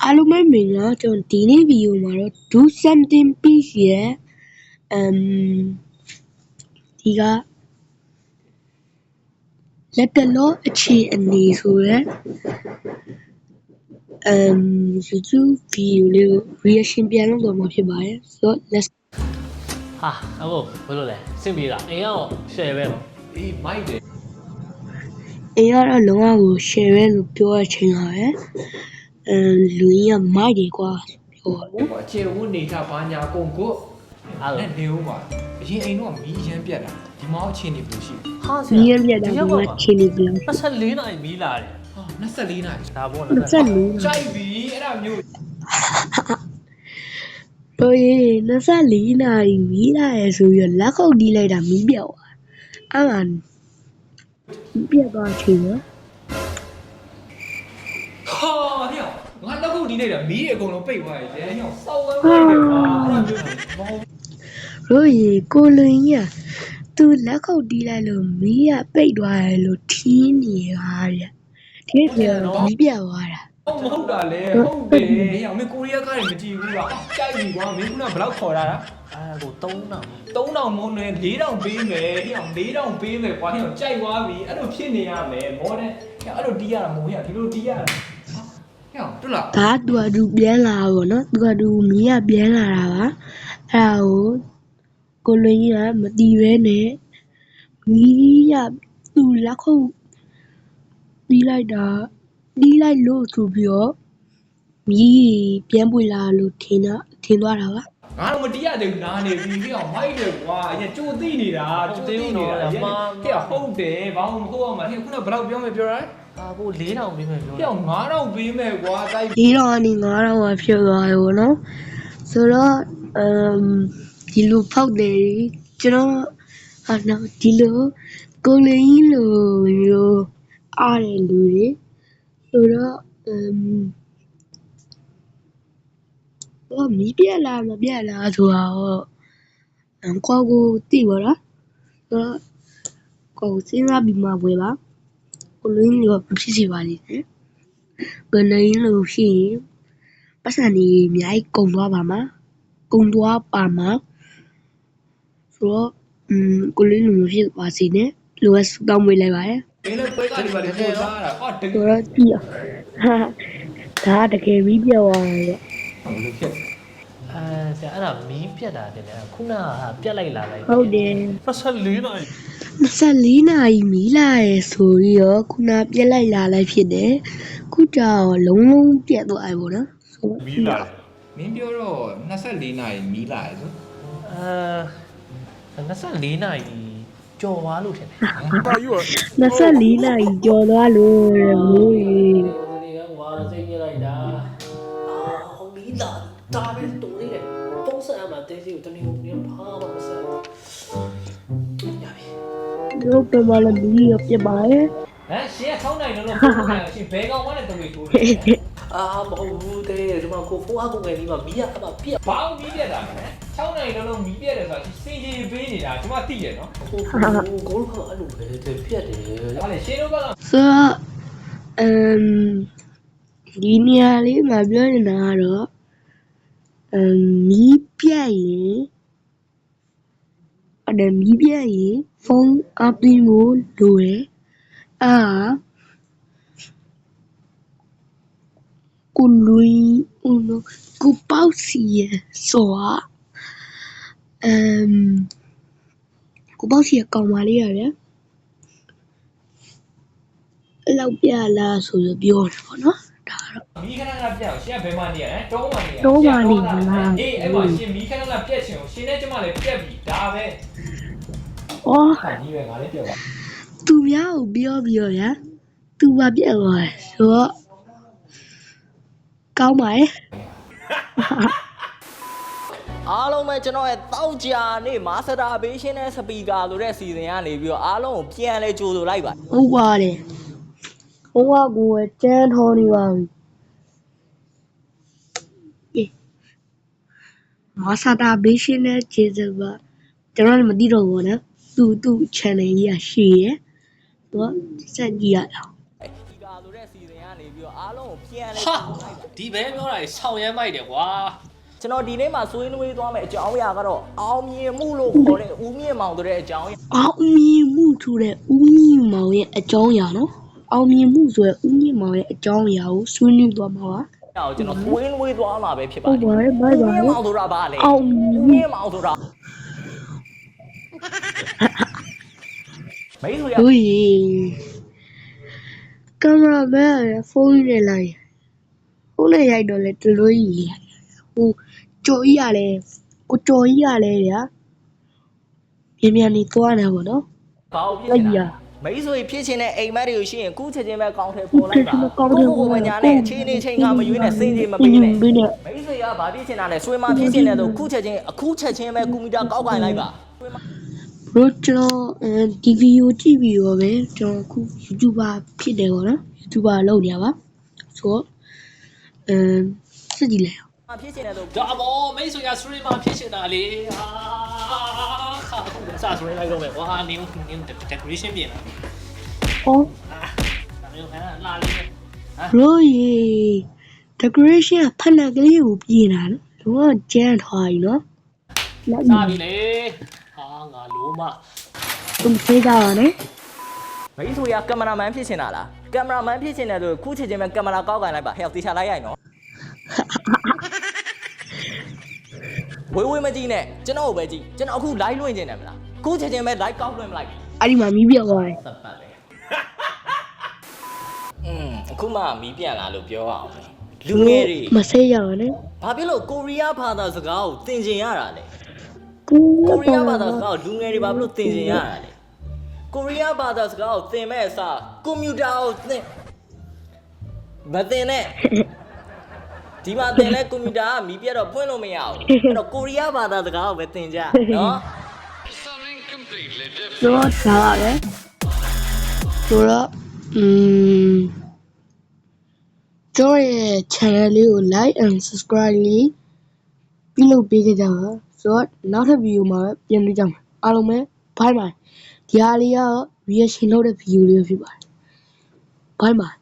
အားလုံးပဲမင်္ဂလာကျွန်တော်ဒီနေ့ဗီဒီယိုမှာတော့ do something please ရဲ့ဒီကလက်တလောအခြေအနေဆိုရဲYouTube ဗီဒီယိုလေးကို reaction ပြန်လုပ်တော့မှာဖြစ်ပါတယ်ဆိုတော့ let's ဟာအမို့ဘယ်လိုလဲစင်ပြေလားအိမ်ကတော့ share ပဲနော်အေးမိုက်တယ်အိမ်ကတော့လုံးဝကို share ပဲလို့ပြောရချင်တာပဲလူကြီးကမိုက်တယ်ကွာပြောတယ်အခြေဝတ်နေကြဘာညာကုန်ကိုအဲ့ဒါနေဦးပါအရင်အိမ်တော့မီးရမ်းပြတ်တာဒီမောင်အခြေအနေဘူးရှိဟာဆရာမီးရမ်းပြတ်တာကချင်းနေပြန်24နာရီမီးလာတယ်ဟာ24နာရီဒါပေါ့24ကြိုက်ပြီအဲ့ဒါမျိုးတို့ရေ24နာရီမီးလာရဲဆိုပြီးလက်ခုပ်တီးလိုက်တာမီးပြောက်သွားအဲ့ဒါပြတ်သွားချင်ရဟာဟဲ့ငါလက်ခုပ်တီးနေတာမီးအကုန်လုံးပိတ်သွားတယ်ဟဲ့စောက်ဝဲလိုက်တယ်ကွာအဲ့ဒါမျိုးတို့ရေကိုလွင်ကြီးကသူလက်ခုပ်တီးလိုက်လို့မီးကပိတ်သွားတယ်လို့ထင်းနေတာဗျဒီကတော့မီးပြတ်သွားတာမဟုတ်တာလေဟုတ်တယ်ဟဲ့မင်းကိုရီးယားကားတွေမကြည့်ဘူးလားကြိုက်ပြီကွာမင်းကဘယ်လောက်ခေါ်တာကို3000မုန်းနဲ့4000ပေးမယ်ဟဲ့4000ပေးမယ်ကွာဟဲ့ကြိုက်သွားပြီအဲ့လိုဖြစ်နေရမယ်မော်တဲ့အဲ့လိုတီးရတာမဟုတ်ဟဲ့ဒီလိုတီးရတာဟဲ့တွေ့လားဒါသူပြန်လာပေါ့နော်သူမီးကပြန်လာတာပါအဲ့ဒါကိုလွင်ကြီးကမတီးပဲနဲ့မီးကသူ့လက်ခုပ်တီးလိုက်လို့ဆိုပြီးတော့မီးပြန်ပွေလာလို့ထင်သွားတာပါငါတော့မတီးရသေးဘူးနားနေပြီဟဲ့မိုက်တယ်ကွာအရင်ကြိုသိနေတာဟဲ့ဟုတ်တယ်ဘာမှမဟုတ်အောင်မဟဲ့ခုနဘယ်လောက်ပြောမယ်ပြောရဲကို4000ပေးမယ်ပြောဟဲ့9000ပေးမယ်ကွာတိုက်4000ကနေ9000ကဖြစ်သွားရောနော်ဆိုတော့ဒီလိုဖောက်တယ်ကျွန်တော်နော်ဒီလိုကိုလင်းကြီးလိုမျိုးအားတယ်လူတွေဆိုတော့မီးပြက်လာမပြက်လာဆိုတာတော့ကိုသိပါလားဆိုတော့ကိုစဉ်းစားပြီးမှဝယ်ပါကိုလင်းကြီးကဖြစ်စီပါလိမ့်မယ်ကိုလင်းလို့ရှိရင်ပတ်စံကြီးအများကြီးကုန်သွားပါမှာဆိုတော့ကိုလင်းလိုဖြစ်ပါစေနဲ့လိုအပ်တောင်းပေးလိုက်ပါတယ်မင်းလည်းပွဲကဒီမှာလေးပို့ထားတာဟောတကယ်တော့ကြည့်ဒါတကယ်ပြီးပြောသွားတယ်ဘယ်လိုဖြစ်ဆရာအဲ့ဒါမီးပြတ်တာတင်တယ်ခုနကပြတ်လိုက်လာလိုက်ဟုတ်တယ်24နာရီ24နာရီမီးလာရဲဆိုပြီးတော့ခုနပြက်လိုက်လာလိုက်ဖြစ်တယ်ခုကြောင်လုံးပြတ်သွားပြီပေါ့နော်မီးလာမင်းပြောတော့24နာရီမီးလာရဲဆို24နာရီကျော်သွားလို့ထင်တယ်24နာရီကျော်သွားလို့မိုးရေဒီကဝါစိတ်ညစ်လိုက်တာမီးလာဒါပဲတူနေတယ်ပုံစံအမှတဲစီကိုတနေ့ကိုဘာမှမဆက်ဘူးရပြီတို့ပြမလာမီးရပြပါရဲ့ရှင်က6နိုင်လုံးပုံမှန်ရှင်ဘဲကောင်ဝမ်းနဲ့တူထိုးတယ်မဟုတ်ဘူးတဲ့ဒီမှာကိုဖိုးအကူငယ်လေးမှာမီးရအမှပြက်ဘာမီးပြက်တာလဲ6နိုင်လုံးမီးပြက်တယ်ဆိုတာစင်ကြီးပေးနေတာကျွန်မသိတယ်နော်ကိုလိုကအဲ့လိုပဲပြက်တယ်ဟာလေရှင်တို့ကဆိုတော့ဒီနေရာလေးမှာပြောနေတာကတော့မီးပြတ်ရင်ဖုန်းအပ်ပြီးမို့လိုတယ်ကိုလွင်ကိုပေါ့စီရဆိုတာကိုပေါ့စီရကောင်းပါလေရတယ်အဲ့လောက်ပြလားဆိုရပြောတယ်ပေါ့နော်ဒါတော့မီးခဏပြက်ရှင်ကဘယ်မှာနေရလဲတုံးမှာနေရလားအေးအဲ့မှာရှင်မီးခဏပြက်ချင်ရှင်နဲ့ကျမလည်းပြက်ပြီဒါပဲကြီးပဲငါလည်းပြက်ပါသူများကိုပြောပြီးတော့ဗျာသူပါပြက်သွားတယ်ဆိုတော့ကောင်းပါရဲ့အားလုံးပဲကျွန်တော်ရဲ့တောက်ကြာနေ့မာစတာဘေးရှင်းတဲ့စပီကာဆိုတဲ့စီစဉ်ကနေပြီးတော့အားလုံးကိုပြန်လဲကြိုဆိုလိုက်ပါဟုတ်ပါတယ်ဟိုကကိုယ်ကျန်းထောနေပါပြီမာစတာဘေးရှင်းတဲ့ခြေစပါကျွန်တော်လည်းမသိတော့ဘူးနော်သူ့ channel ကြီးကရှည်ရယ်ဆိုတော့စက်ကြည့်ရအောင်ဒီကာဆိုတဲ့စီစဉ်ကနေပြီးတော့ အားလုံးကိုပြန်လဲ ဟာဒီဘဲပြောတာဆောင်းရမ်းမိုက်တယ်ကွာ ကျွန်တော်ဒီနေ့မှာဆွေးနွေးသွားမယ်အကြောင်းအရာကတော့အောင်မြင်မှုလို့ခေါ်တဲ့ဦးမြင့်မောင်တို့တဲ့အကြောင်းအရာ အောင်မြင်မှုဆိုတဲ့ဦးမြင့်မောင်ရဲ့အကြောင်းအရာနော်အောင်မြင်မှုဆိုတဲ့ဦးမြင့်မောင်ရဲ့အကြောင်းအရာကိုဆွေးနွေးသွားမှာပါ ကိုကျွန်တော်ဆွေးနွေးသွားမှာပဲဖြစ်ပါ ဟုတ် တယ် ပါတယ်ဘာ ဦး ပါ မြင့် လဲ မောင်ဆိုတာဘာလဲ အောင် ဦးမြင့်မောင်ဆိုတာမိတ်ဆွေရ တို့ရေကင်မရာမန်ကဖုန်းနဲ့လိုက်ဖုန်းနဲ့ရိုက်တော့လေတလို့ကြီးဟိုကြော်ကြီးရလဲကိုကြော်ကြီးရလဲဗျာမြန်မြန်နေသွားနေပါတော့ ဘာလို့ဖြစ်နေတာမိတ်ဆွေဖြစ်ချင်တဲ့အိမ်မက်တွေကိုရှိရင်ကူးချက်ချင်းပဲကောင်းထဲပေါ်လိုက်ပါကိုမညာနဲ့အချင်းချင်းချင်းကမရွေးနဲ့စင်ကြီးမပေးနဲ့ ဘင်းနဲ့ မိတ်ဆွေကဘာဖြစ်ချင်တာလဲဆွေမဖြစ်ချင်တယ်ဆိုခုချက်ချင်းအခုချက်ချင်းပဲကွန်ပျူတာကောက်ကင်လိုက်ပါ ဘရိုကျွန်တော်ဒီဗီဒီယိုကြည့်ပြီးတော့ပဲကျွန်တော်အခု YouTuber ဖြစ်တယ်ပေါ့နော် YouTuber လုပ်နေရပါဆိုတော့စစ်ကြည့်လိုက်အောင် ဖြစ်ချင်တယ်ဆို ဒါဘောမိတ်ဆွေကစရီမာဖြစ်နေတာလေဟာခါခုစဆွေးလိုက်တော့မယ်ကွာနင်း decoration ပြင်လာ အော် ဒါမျိုးဟမ်လာလေး ဘရိုရေ decoration ကဖက်နက်ကလေးကိုပြင်တာနော်လုံးဝကျန်းထွားပြီနော်လက် စားပြီလေဟာငါလုံးမ သူမသေးကြပါနဲ့ မိတ်ဆွေကကင်မရာမန်ဖြစ်ချင်တာလားကင်မရာမန်ဖြစ်ချင်တယ်ဆိုခုချက်ချင်းပဲကင်မရာကောက်ကင်လိုက်ပါဟဲ့တေချာလိုက်ရိုက်နော်ဝေးဝေးမကြည့်နဲ့ကျွန်တော်ကိုပဲကြည့်ကျွန်တော်အခု live လွှင့်နေတယ်မလားခုချက်ချင်းပဲ live ကောက်လွှင့်မလိုက်ဘူး အဲ့ဒီမှာမီးပြတ်သွားတယ် သတ်ပတ်လေ အခုမှမီးပြန်လာလို့ပြောအောင်လူငယ်တွေ မဆေးကြပါနဲ့ ဘာဖြစ်လို့ကိုရီးယားဘာသာစကားကိုသင်ကျင်ရတာလဲ ကို ကိုရီးယားဘာသာစကားကိုလူငယ်တွေဘာဖြစ်လို့သင်ကျင်ရတာလဲကိုရီးယားဘာသာစကားကိုသင်မဲ့အစားကွန်ပျူတာကိုသင်မသင်နဲ့ဒီမှာသင်လဲကွန်ပျူတာကမီးပြတ်တော့ဖွင့်လို့မရဘူးအဲ့တော့ကိုရီးယားဘာသာစကားကိုပဲသင်ကြနော် တော့ထားရတယ်ဆိုတော့ကျွန်တော်ရဲ့ channel လေးကို like and subscribe လေးပြုလုပ်ပေးကြပါဆိုတော့နောက်ထပ်ဗီဒီယိုမှာပြန်တွေ့ကြမှာအားလုံးပဲ bye bye ဒီဟာလေးက reaction လုပ်တဲ့ဗီဒီယိုလေးဖြစ်ပါတယ် bye bye